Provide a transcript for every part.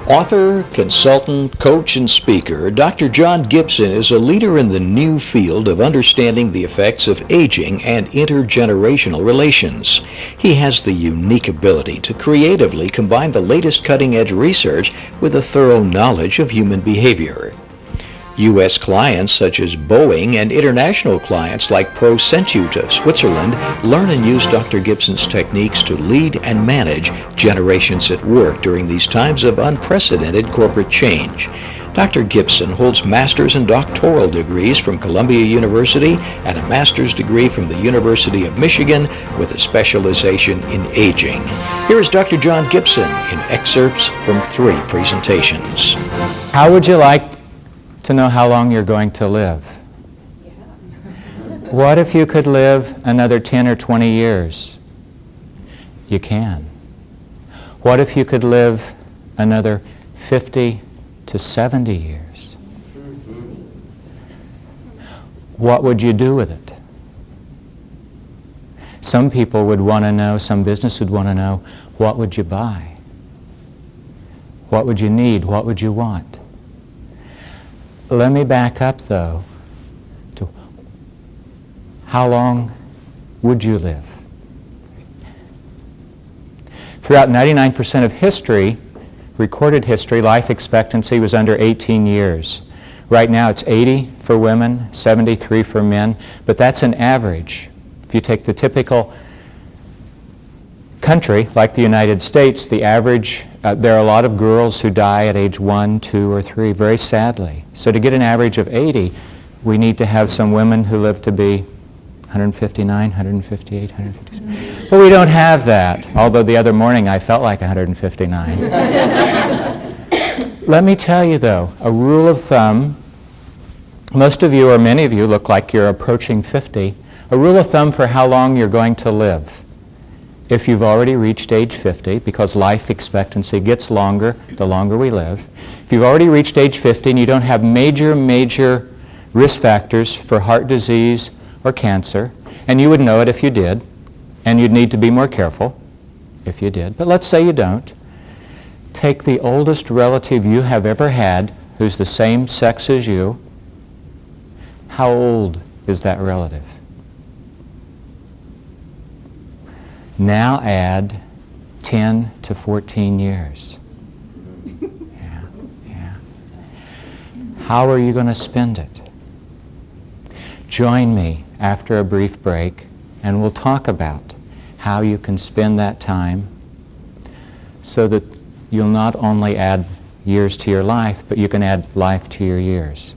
Author, consultant, coach, and speaker, Dr. John Gibson is a leader in the new field of understanding the effects of aging and intergenerational relations. He has the unique ability to creatively combine the latest cutting-edge research with a thorough knowledge of human behavior. U.S. clients such as Boeing and international clients like ProCentute of Switzerland learn and use Dr. Gibson's techniques to lead and manage generations at work during these times of unprecedented corporate change. Dr. Gibson holds master's and doctoral degrees from Columbia University and a master's degree from the University of Michigan with a specialization in aging. Here is Dr. John Gibson in excerpts from 3 presentations. How would you like to know how long you're going to live? What if you could live another 10 or 20 years? You can. What if you could live another 50 to 70 years? What would you do with it? Some people would want to know, some business would want to know, what would you buy? What would you need? What would you want? Let me back up, though, to how long would you live? Throughout 99% of history, recorded history, life expectancy was under 18 years. Right now it's 80 for women, 73 for men, but that's an average. If you take the typical country, like the United States, the average, there are a lot of girls who die at age 1, 2, or 3, very sadly. So to get an average of 80, we need to have some women who live to be 159, 158, 156. Well, we don't have that, although the other morning I felt like 159. Let me tell you, though, a rule of thumb, most of you or many of you look like you're approaching 50, a rule of thumb for how long you're going to live. If you've already reached age 50, because life expectancy gets longer the longer we live, if you've already reached age 50 and you don't have major risk factors for heart disease or cancer, and you would know it if you did, and you'd need to be more careful if you did, but let's say you don't, take the oldest relative you have ever had who's the same sex as you. How old is that relative? Now add 10 to 14 years. Yeah. How are you going to spend it? Join me after a brief break and we'll talk about how you can spend that time so that you'll not only add years to your life, but you can add life to your years.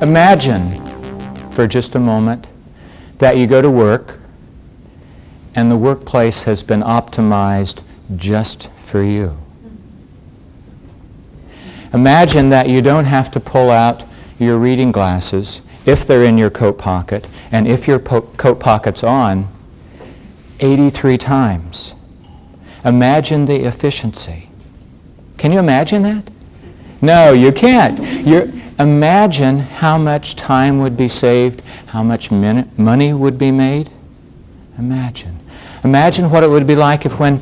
Imagine for just a moment that you go to work and the workplace has been optimized just for you. Imagine that you don't have to pull out your reading glasses if they're in your coat pocket, and if your coat pocket's on, 83 times. Imagine the efficiency. Can you imagine that? No, you can't. Imagine how much time would be saved, how much money would be made. Imagine. Imagine what it would be like if when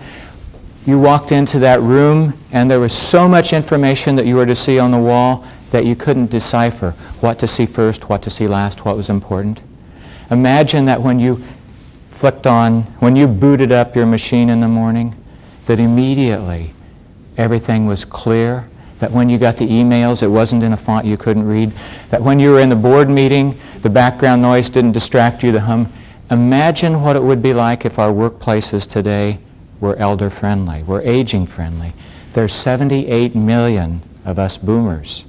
you walked into that room and there was so much information that you were to see on the wall that you couldn't decipher what to see first, what to see last, what was important. Imagine that when you when you booted up your machine in the morning, that immediately everything was clear, that when you got the emails it wasn't in a font you couldn't read, that when you were in the board meeting the background noise didn't distract you, the hum. Imagine what it would be like if our workplaces today were elder-friendly, were aging-friendly. There's 78 million of us boomers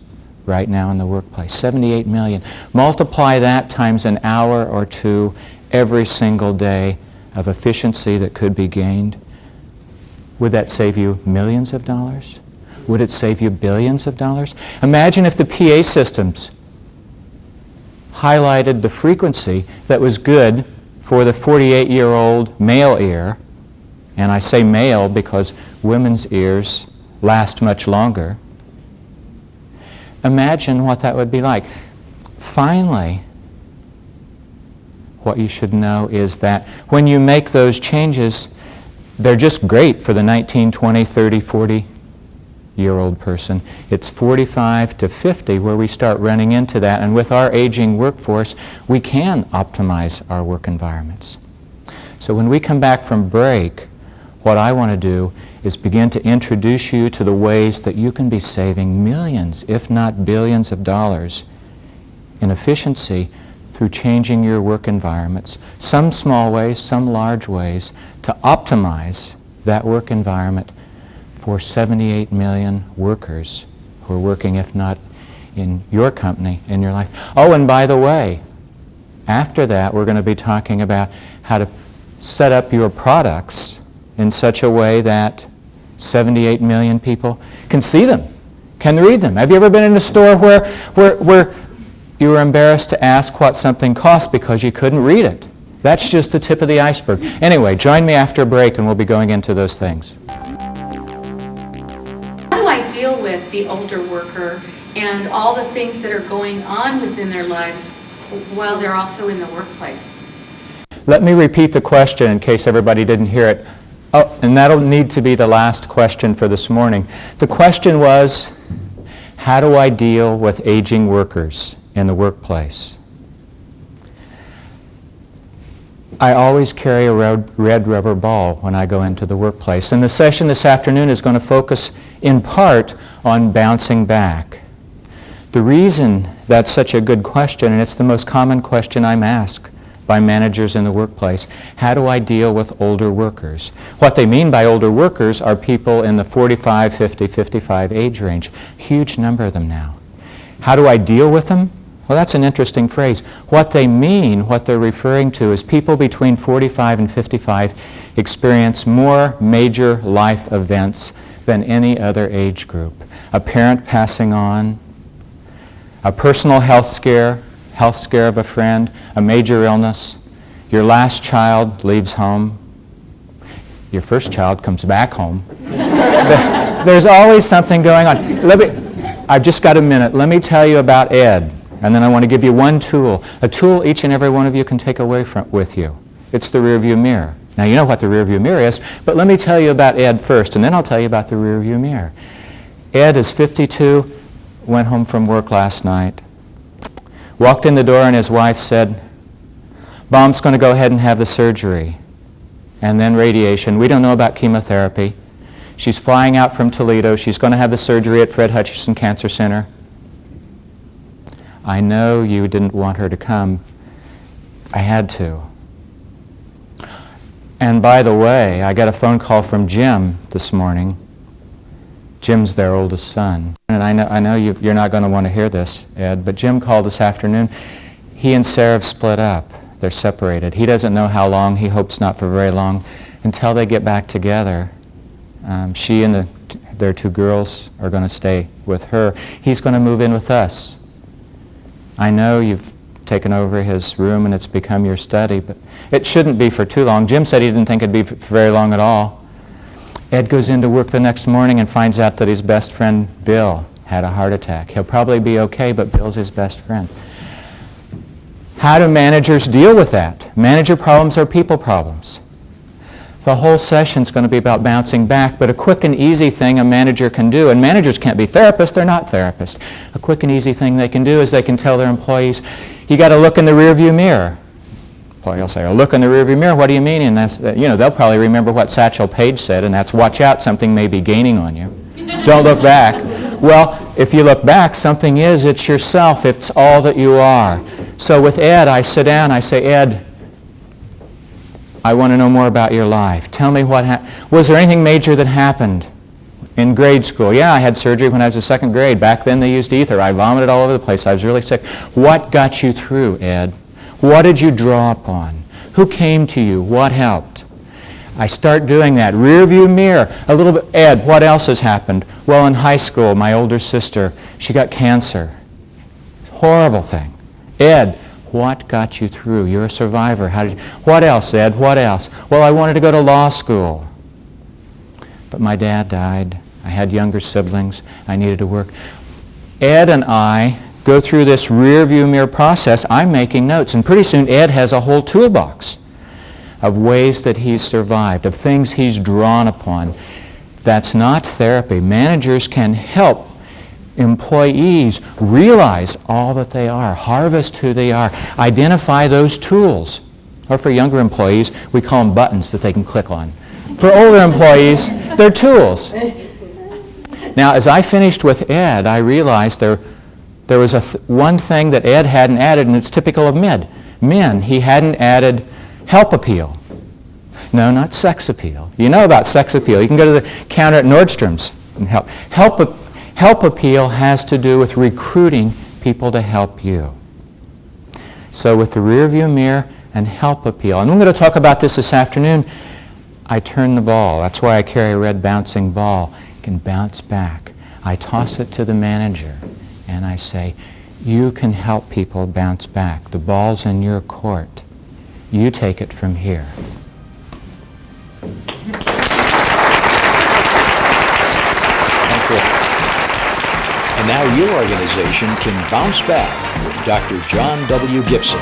right now in the workplace. 78 million. Multiply that times an hour or two every single day of efficiency that could be gained. Would that save you millions of dollars? Would it save you billions of dollars? Imagine if the PA systems highlighted the frequency that was good for the 48-year-old male ear, and I say male because women's ears last much longer. Imagine what that would be like. Finally, what you should know is that when you make those changes, they're just great for the 19, 20, 30, 40 50-year-old person. It's 45 to 50 where we start running into that, and with our aging workforce, we can optimize our work environments. So when we come back from break, what I want to do is begin to introduce you to the ways that you can be saving millions, if not billions of dollars in efficiency through changing your work environments, some small ways, some large ways, to optimize that work environment for 78 million workers who are working, if not in your company, in your life. Oh, and by the way, after that, we're going to be talking about how to set up your products in such a way that 78 million people can see them, can read them. Have you ever been in a store where you were embarrassed to ask what something cost because you couldn't read it? That's just the tip of the iceberg. Anyway, join me after a break and we'll be going into those things. How do I deal with the older worker and all the things that are going on within their lives while they're also in the workplace? Let me repeat the question in case everybody didn't hear it. Oh, and that'll need to be the last question for this morning. The question was, how do I deal with aging workers in the workplace? I always carry a red rubber ball when I go into the workplace. And the session this afternoon is going to focus in part on bouncing back. The reason that's such a good question, and it's the most common question I'm asked by managers in the workplace, how do I deal with older workers? What they mean by older workers are people in the 45, 50, 55 age range. Huge number of them now. How do I deal with them? Well, that's an interesting phrase. What they mean, what they're referring to, is people between 45 and 55 experience more major life events than any other age group. A parent passing on, a personal health scare of a friend, a major illness, your last child leaves home, your first child comes back home. There's always something going on. I've just got a minute. Let me tell you about Ed. And then I want to give you one tool, a tool each and every one of you can take away with you. It's the rearview mirror. Now, you know what the rearview mirror is, but let me tell you about Ed first, and then I'll tell you about the rearview mirror. Ed is 52, went home from work last night, walked in the door, and his wife said, Mom's going to go ahead and have the surgery, and then radiation. We don't know about chemotherapy. She's flying out from Toledo. She's going to have the surgery at Fred Hutchinson Cancer Center. I know you didn't want her to come. I had to. And by the way, I got a phone call from Jim this morning. Jim's their oldest son. And I know you're not going to want to hear this, Ed, but Jim called this afternoon. He and Sarah have split up. They're separated. He doesn't know how long. He hopes not for very long, until they get back together. She and their two girls are going to stay with her. He's going to move in with us. I know you've taken over his room and it's become your study, but it shouldn't be for too long. Jim said he didn't think it'd be for very long at all. Ed goes into work the next morning and finds out that his best friend, Bill, had a heart attack. He'll probably be okay, but Bill's his best friend. How do managers deal with that? Manager problems are people problems. The whole session's going to be about bouncing back, but a quick and easy thing a manager can do, and managers can't be therapists, they're not therapists. A quick and easy thing they can do is they can tell their employees, you got to look in the rearview mirror. Employee will say, oh, look in the rearview mirror, what do you mean? And that's, they'll probably remember what Satchel Paige said, and that's, watch out, something may be gaining on you. Don't look back. Well, if you look back, something is, it's yourself, it's all that you are. So with Ed, I sit down, I say, Ed, I want to know more about your life. Tell me what happened. Was there anything major that happened in grade school? Yeah, I had surgery when I was in second grade. Back then they used ether. I vomited all over the place. I was really sick. What got you through, Ed? What did you draw upon? Who came to you? What helped? I start doing that. Rear view mirror. A little bit. Ed, what else has happened? Well, in high school, my older sister, she got cancer. Horrible thing. Ed, what got you through? You're a survivor. What else, Ed? What else? Well, I wanted to go to law school, but my dad died. I had younger siblings. I needed to work. Ed and I go through this rear view mirror process. I'm making notes, and pretty soon Ed has a whole toolbox of ways that he's survived, of things he's drawn upon. That's not therapy. Managers can help employees realize all that they are, harvest who they are, identify those tools. Or for younger employees, we call them buttons that they can click on. For older employees, they're tools. Now, as I finished with Ed, I realized there was one thing that Ed hadn't added, and it's typical of men. He hadn't added help appeal. No, not sex appeal. You know about sex appeal. You can go to the counter at Nordstrom's and help. Help appeal has to do with recruiting people to help you. So with the rearview mirror and help appeal, and I'm going to talk about this afternoon, I turn the ball. That's why I carry a red bouncing ball. It can bounce back. I toss it to the manager, and I say, you can help people bounce back. The ball's in your court. You take it from here. Thank you. And now your organization can bounce back with Dr. John W. Gibson.